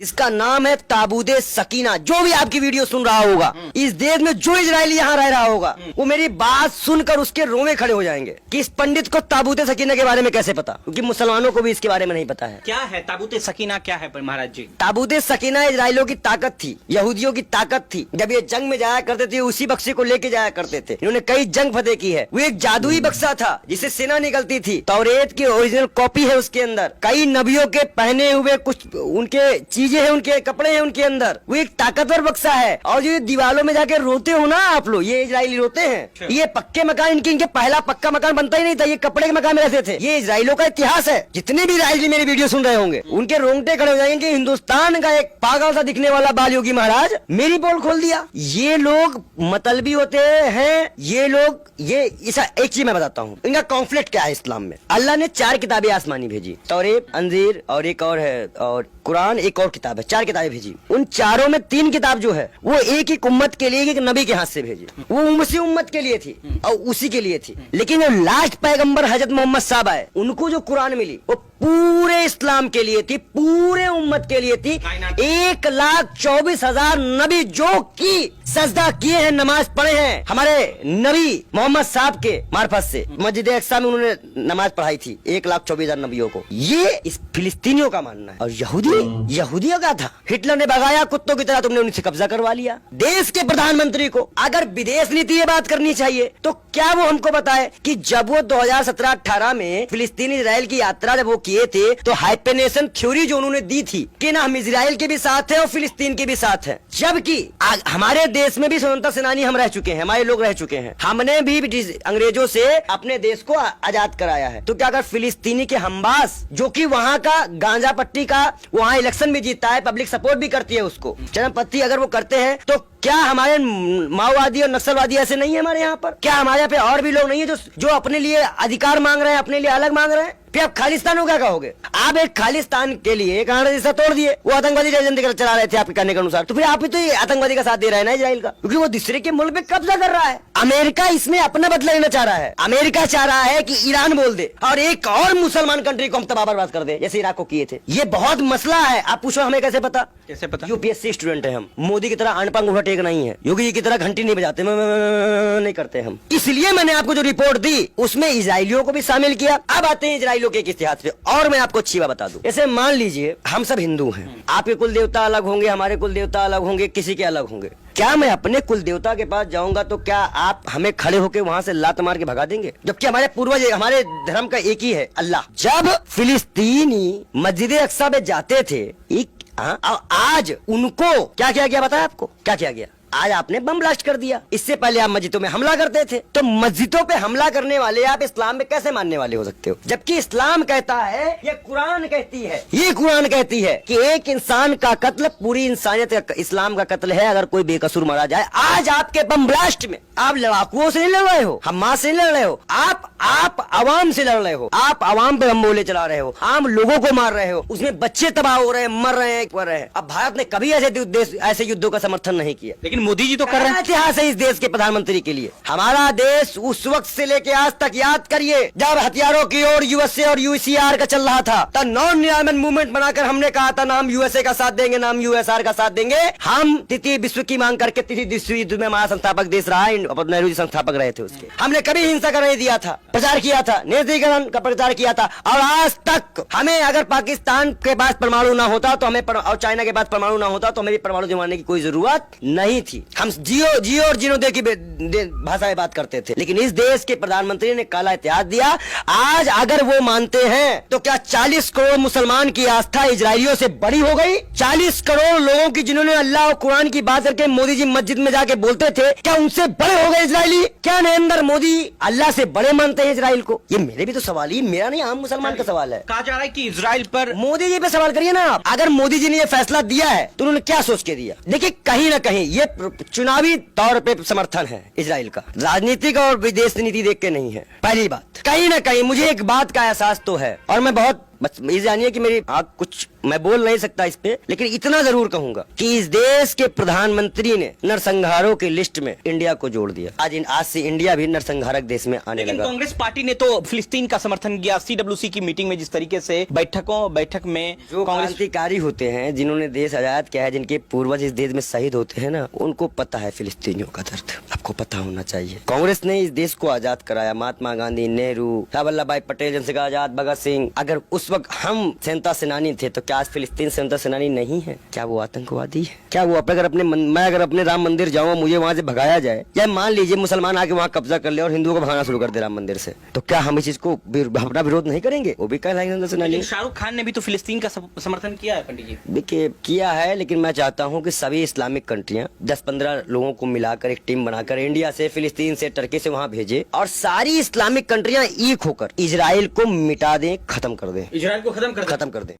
इसका नाम है ताबूते सकीना। जो भी आपकी वीडियो सुन रहा होगा, इस देश में जो इजरायली यहाँ रह रहा होगा, वो मेरी बात सुनकर उसके रोवे खड़े हो जाएंगे कि इस पंडित को ताबूते सकीना के बारे में कैसे पता, क्योंकि मुसलमानों को भी इसके बारे में नहीं पता है। क्या है ताबूते सकीना, क्या है महाराज जी? ताबूते सकीना इजराइलियों की ताकत थी, यहूदियों की ताकत थी। जब ये जंग में जाया करते थे, उसी बक्से को लेके जाया करते थे। इन्होंने कई जंग फतेह की है। वो एक जादुई बक्सा था जिससे सेना निकलती थी। तौरेत की ओरिजिनल कॉपी है उसके अंदर। कई नबियों के पहने हुए कुछ उनके चीजें हैं, उनके कपड़े हैं उनके अंदर। वो एक ताकतवर बक्सा है। और जो दीवारों में जाके रोते हो ना आप लोग, ये इजरायली रोते हैं। ये पक्के मकान, इनके पहला पक्का मकान बनता ही नहीं था, ये कपड़े के मकान में रहते थे। ये इजराइलियों का इतिहास है। जितने भी इजरायली मेरी वीडियो सुन रहे होंगे, उनके रोंगटे खड़े हो जाएंगे। हिंदुस्तान का एक पागल सा दिखने वाला बाल योगी महाराज मेरी पोल खोल दिया। ये लोग मतलबी होते हैं। ये लोग एक चीज मैं बताता हूँ, इनका कॉन्फ्लिक्ट क्या है इस्लाम में। अल्लाह ने 4 किताबें आसमानी भेजी, तौरेत, अंजीर और एक और है, और कुरान एक और किताब है। 4 किताबें भेजी। उन चारों में 3 किताब जो है वो एक ही उम्मत के लिए, एक नबी के हाथ से भेजी। वो उसी उम्मत के लिए थी और उसी के लिए थी। लेकिन जो लास्ट पैगंबर हजरत मोहम्मद साहब आए, उनको जो कुरान मिली वो पूरे इस्लाम के लिए थी, पूरे उम्मत के लिए थी। 1,24,000 नबी जो की सजदा किए हैं, नमाज पढ़े हैं हमारे नबी मोहम्मद साहब के मार्फत से। मस्जिद अक्सा में उन्होंने नमाज पढ़ाई थी 1,24,000 नबियों को। ये इस फिलिस्तीनियों का मानना है। और यहूदियों का था। हिटलर ने भगाया कुत्तों की तरह, तुमने उनसे कब्जा करवा लिया। देश के प्रधानमंत्री को अगर विदेश नीति ये बात करनी चाहिए तो क्या वो हमको बताए कि जब वो 2017-18 में फिलिस्तीन इजराइल की यात्रा जब वो किए थे, तो हाइपेनेशन थ्योरी जो उन्होंने दी थी कि ना हम इजराइल के भी साथ हैं और फिलिस्तीन के भी साथ हैं। जबकि हमारे देश में भी स्वतंत्रता सेनानी हम रह चुके हैं, हमारे लोग रह चुके हैं। हमने भी अंग्रेजों से अपने देश को आजाद कराया है। तो क्या अगर फिलिस्तीनी के हमबास, जो कि वहाँ का गांजा पट्टी का वहाँ इलेक्शन भी जीतता है, पब्लिक सपोर्ट भी करती है उसको, चरमपंथी अगर वो करते हैं, तो क्या हमारे माओवादी और नक्सलवादी ऐसे नहीं है हमारे यहाँ पर? क्या हमारे यहाँ पे और भी लोग नहीं है जो अपने लिए अधिकार मांग रहे हैं, अपने लिए अलग मांग रहे हैं? फिर आप खालिस्तान को क्या कहोगे? आप एक खालिस्तान के लिए एक जैसा तोड़ दिए, वो आतंकवादी एजेंडे चला रहे थे आपके कहने के अनुसार, तो फिर आप भी तो ये आतंकवादी का साथ दे रहे हैं ना इजराइल का, क्योंकि वो दूसरे के मुल्क पे कब्जा कर रहा है। अमेरिका इसमें अपना बदला लेना चाह रहा है। अमेरिका चाह रहा है कि ईरान बोल दे और एक और मुसलमान कंट्री को हम तबाह बर्बाद कर दे, जैसे इराक को किए थे। ये बहुत मसला है। आप पूछो हमें कैसे पता? कैसे पता? यूपीएससी स्टूडेंट है हम। मोदी की तरह अनपंग उठा नहीं है, योगी जी की तरह घंटी नहीं बजाते, नहीं करते हम। इसलिए मैंने आपको जो रिपोर्ट दी उसमें इजराइलियों को भी शामिल किया। अब आते हैं इजराइलियों के इतिहास पे, और मैं आपको अच्छी बात बता दूं। जैसे मान लीजिए हम सब हिंदू हैं, आपके कुल देवता अलग होंगे, हमारे कुल देवता अलग होंगे, किसी के अलग होंगे। क्या मैं अपने कुल देवता के पास जाऊंगा तो क्या आप हमें खड़े होकर वहां से लात मार के भगा देंगे? जबकि हमारे पूर्वज, हमारे धर्म का एक ही है, अल्लाह। जब फिलिस्तीनी मस्जिद अक्सा में जाते थे, आज उनको क्या किया गया? बताया आपको क्या किया गया? आज आपने बम ब्लास्ट कर दिया। इससे पहले आप मस्जिदों में हमला करते थे। तो मस्जिदों पे हमला करने वाले आप इस्लाम में कैसे मानने वाले हो सकते हो? जबकि इस्लाम कहता है, ये कुरान कहती है, ये कुरान कहती है कि एक इंसान का कत्ल पूरी इंसानियत का, इस्लाम का कत्ल है अगर कोई बेकसूर मारा जाए। आज आपके बम ब्लास्ट में आप लड़ाकुओं से नहीं लड़ रहे हो, हमास से नहीं लड़ रहे हो, आप आवाम से लड़ रहे हो। आप आवाम पे बम गोले चला रहे हो, आम लोगों को मार रहे हो, उसमें बच्चे तबाह हो रहे हैं, मर रहे हैं। अब भारत ने कभी ऐसे युद्धों का समर्थन नहीं किया, लेकिन मोदी जी तो कर रहे हैं। इतिहास है इस देश के प्रधानमंत्री के लिए। हमारा देश उस वक्त से लेके आज तक, याद करिए, जब हथियारों की ओर यूएसए और यूसीआर का चल रहा था, तब नॉन निरामन मूवमेंट बनाकर हमने कहा था नाम यूएसए का साथ देंगे, नाम यूएसआर का साथ देंगे। हम तृतीय विश्व की मांग करके तृतीय विश्व युद्ध में हमारा संस्थापक देश रहा, नेहरू जी संस्थापक रहे थे उसके। हमने कभी हिंसा का नहीं दिया था, प्रचार किया था, निरस्त्रीकरण का प्रचार किया था। और आज तक हमें अगर पाकिस्तान के पास परमाणु ना होता तो हमें, और चाइना के पास परमाणु ना होता तो हमें परमाणु जमाने की कोई जरूरत नहीं थी। हम जियो और जीनो दे की भाषा में बात करते थे। लेकिन इस देश के प्रधानमंत्री ने काला इतिहास दिया। आज अगर वो मानते हैं तो क्या 40 करोड़ मुसलमान की आस्था इजरायलियों से बड़ी हो गई? 40 करोड़ लोगों की जिन्होंने अल्लाह और कुरान की बात करके मोदी जी मस्जिद में जाके बोलते थे, क्या उनसे बड़े हो गए इजरायली? क्या नरेंद्र मोदी अल्लाह से बड़े मानते हैं इजराइल को? ये मेरे भी तो सवाल ही, मेरा नहीं, आम मुसलमान का सवाल है। कहा जा रहा है कि इजराइल पर मोदी जी पे सवाल करिए ना आप। अगर मोदी जी ने ये फैसला दिया है तो उन्होंने क्या सोच के दिया? देखिए, कहीं ना कहीं ये चुनावी तौर पे समर्थन है इजराइल का, राजनीतिक और विदेश नीति देख के नहीं है। पहली बात, कहीं ना कहीं मुझे एक बात का एहसास तो है, और मैं बहुत बस ये जानिए कि मेरी कुछ मैं बोल नहीं सकता इस पे, लेकिन इतना जरूर कहूंगा कि इस देश के प्रधानमंत्री ने नरसंहारों की लिस्ट में इंडिया को जोड़ दिया। आज से इंडिया भी नरसंहारक देश में आने लेकिन लगा। कांग्रेस पार्टी ने तो फिलिस्तीन का समर्थन किया। CWC की मीटिंग में जिस तरीके से बैठक में जो कांग्रेस क्रांतिकारी होते हैं, जिन्होंने देश आजाद किया है, जिनके पूर्वज इस देश में शहीद होते हैं ना, उनको पता है फिलिस्तीनियों का दर्द। आपको पता होना चाहिए। कांग्रेस ने इस देश को आजाद कराया। महात्मा गांधी, नेहरू, सरदार वल्लभ भाई पटेल, चंद्रशेखर आजाद, भगत सिंह। अगर उस वक्त हम स्वतंत्रता सेनानी थे तो क्या आज फिलिस्तीन स्वतंत्रता सेनानी नहीं है? क्या वो आतंकवादी है? क्या वो मैं अगर अपने राम मंदिर जाऊँ, मुझे वहाँ से भगाया जाए, या मान लीजिए मुसलमान आके वहाँ कब्जा कर ले और हिंदुओं को भगाना शुरू कर दे राम मंदिर से, तो क्या हम इस चीज को अपना विरोध नहीं करेंगे? वो भी कहलाएंगे स्वतंत्रता सेनानी। शाहरुख खान ने भी तो फिलिस्तीन का समर्थन किया है पंडित जी। देखिए किया है, लेकिन मैं चाहता हूं कि सभी इस्लामिक कंट्रियां 10-15 लोगों को मिलाकर एक टीम बनाकर इंडिया से, फिलिस्तीन से, टर्की से वहां भेजे और सारी इस्लामिक कंट्रियां एक होकर इजराइल को मिटा दें, खत्म कर दें। इजराइल को खत्म कर दें।